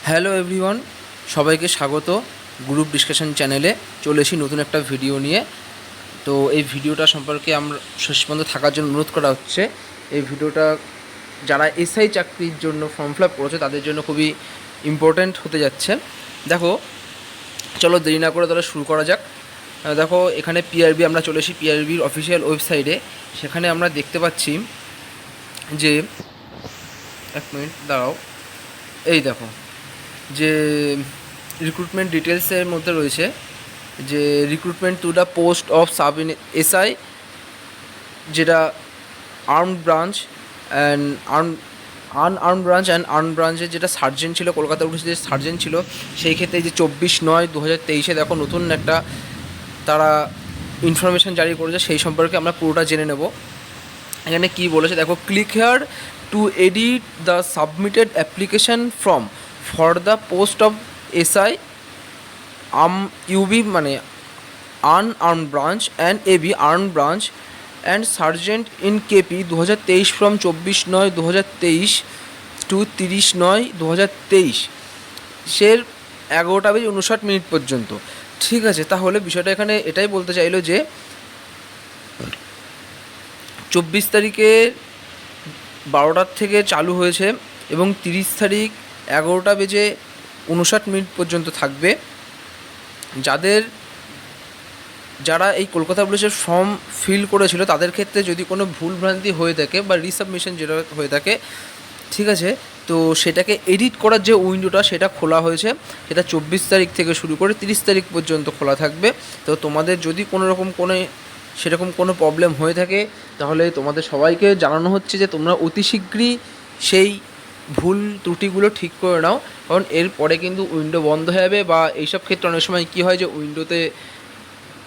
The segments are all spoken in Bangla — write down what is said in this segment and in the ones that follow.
হ্যালো এভরিওয়ান, সবাইকে স্বাগত গ্রুপ ডিসকাশন চ্যানেলে। চলে এসেছি নতুন একটা ভিডিও নিয়ে। তো এই ভিডিওটা সম্পর্কে আমরা শেষ পর্যন্ত থাকার জন্য অনুরোধ করা হচ্ছে। এই ভিডিওটা যারা এসআই চাকরির জন্য ফর্ম ফিল আপ করেছে তাদের জন্য খুবই ইম্পর্ট্যান্ট হতে যাচ্ছে। দেখো, চলো দেরি না করে তাহলে শুরু করা যাক। দেখো, এখানে পিআরবি আমরা চলে এসেছি পিআরবির অফিসিয়াল ওয়েবসাইটে। সেখানে আমরা দেখতে পাচ্ছি যে, এক মিনিট দাঁড়াও, এই দেখো যে রিক্রুটমেন্ট ডিটেলসের মধ্যে রয়েছে যে recruitment to the post of sub SI, যেটা armed branch and unarmed branch and arm ব্রাঞ্চের যেটা সার্জেন্ট ছিল, কলকাতা পুলিশের যে সার্জেন্ট ছিল, সেই ক্ষেত্রে যে 24/9/2023 দেখো নতুন একটা তারা ইনফরমেশান জারি করেছে, সেই সম্পর্কে আমরা পুরোটা জেনে নেব। এখানে কী বলেছে দেখো, click here to edit the submitted application form for the post of SI UB মানে unarmed branch and AB armed branch and sergeant in KP 2023 from 24/9/2023 to 30/9/2023 সের 11:59 পর্যন্ত। ঠিক আছে, তাহলে বিষয়টা এখানে এটাই বলতে চাইলো যে 24 তারিখে 12টার থেকে চালু হয়েছে এবং 30 তারিখ 11:59 পর্যন্ত থাকবে। যারা এই কলকাতা পুলিশের ফর্ম ফিল করেছিল তাদের ক্ষেত্রে যদি কোনো ভুলভ্রান্তি হয়ে থাকে বা রিসাবমিশন যেটা হয়ে থাকে, ঠিক আছে, তো সেটাকে এডিট করার যে উইন্ডোটা সেটা খোলা হয়েছে। সেটা 24 তারিখ থেকে শুরু করে 30 তারিখ পর্যন্ত খোলা থাকবে। তো তোমাদের যদি কোনো রকম সেরকম কোনো প্রবলেম হয়ে থাকে তাহলে তোমাদের সবাইকে জানানো হচ্ছে যে তোমরা অতি শীঘ্রই সেই ভুল ত্রুটিগুলো ঠিক করে নাও, কারণ এরপরে কিন্তু উইন্ডো বন্ধ হয়ে যাবে। বা এইসব ক্ষেত্রে অনেক সময় কী হয় যে উইন্ডোতে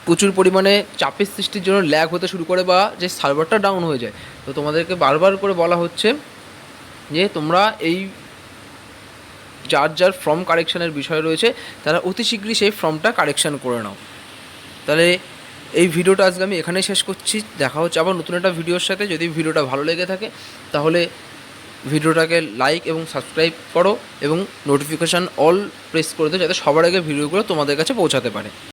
প্রচুর পরিমাণে চাপের সৃষ্টির জন্য ল্যাগ হতে শুরু করে বা যে সার্ভারটা ডাউন হয়ে যায়। তো তোমাদেরকে বারবার করে বলা হচ্ছে যে তোমরা এই যার ফর্ম কারেকশানের বিষয় রয়েছে তারা অতি শীঘ্রই সেই ফর্মটা কারেকশান করে নাও। তাহলে এই ভিডিওটা আজকে আমি এখানেই শেষ করছি। দেখা হচ্ছে আবার নতুন একটা ভিডিওর সাথে। যদি ভিডিওটা ভালো লেগে থাকে তাহলে ভিডিওটাকে লাইক এবং সাবস্ক্রাইব করো এবং নোটিফিকেশান অল প্রেস করে দাও, যাতে সবার আগে ভিডিওগুলো তোমাদের কাছে পৌঁছাতে পারে।